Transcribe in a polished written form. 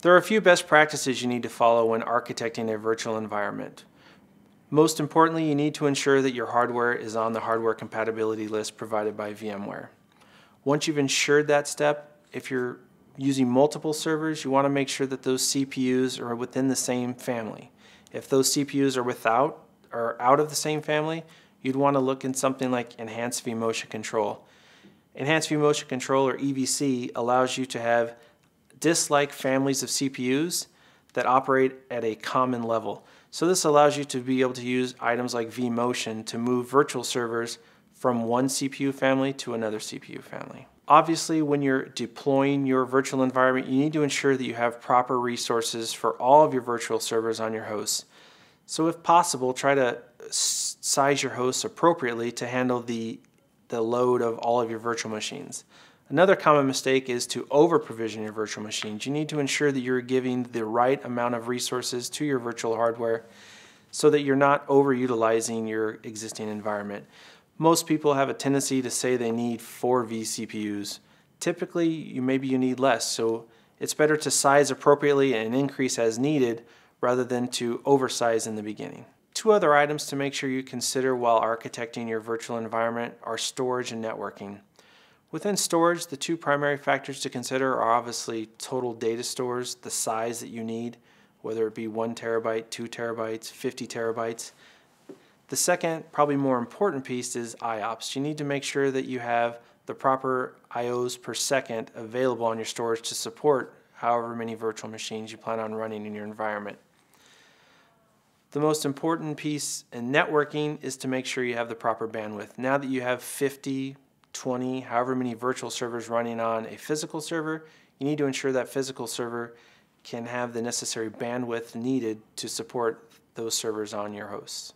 There are a few best practices you need to follow when architecting a virtual environment. Most importantly, you need to ensure that your hardware is on the hardware compatibility list provided by VMware. Once you've ensured that step, if you're using multiple servers, you want to make sure that those CPUs are within the same family. If those CPUs are out of the same family, you'd want to look in something like Enhanced vMotion Control. Enhanced vMotion Control, or EVC, allows you to have disk-like families of CPUs that operate at a common level. So this allows you to be able to use items like vMotion to move virtual servers from one CPU family to another CPU family. Obviously, when you're deploying your virtual environment, you need to ensure that you have proper resources for all of your virtual servers on your hosts. So if possible, try to size your hosts appropriately to handle the load of all of your virtual machines. Another common mistake is to over-provision your virtual machines. You need to ensure that you're giving the right amount of resources to your virtual hardware so that you're not overutilizing your existing environment. Most people have a tendency to say they need 4 vCPUs. Typically, maybe you need less, so it's better to size appropriately and increase as needed rather than to oversize in the beginning. 2 other items to make sure you consider while architecting your virtual environment are storage and networking. Within storage, the 2 primary factors to consider are obviously total data stores, the size that you need, whether it be 1 terabyte, 2 terabytes, 50 terabytes. The second, probably more important piece is IOPS. You need to make sure that you have the proper IOs per second available on your storage to support however many virtual machines you plan on running in your environment. The most important piece in networking is to make sure you have the proper bandwidth. Now that you have 50, 20, however many virtual servers running on a physical server, you need to ensure that physical server can have the necessary bandwidth needed to support those servers on your hosts.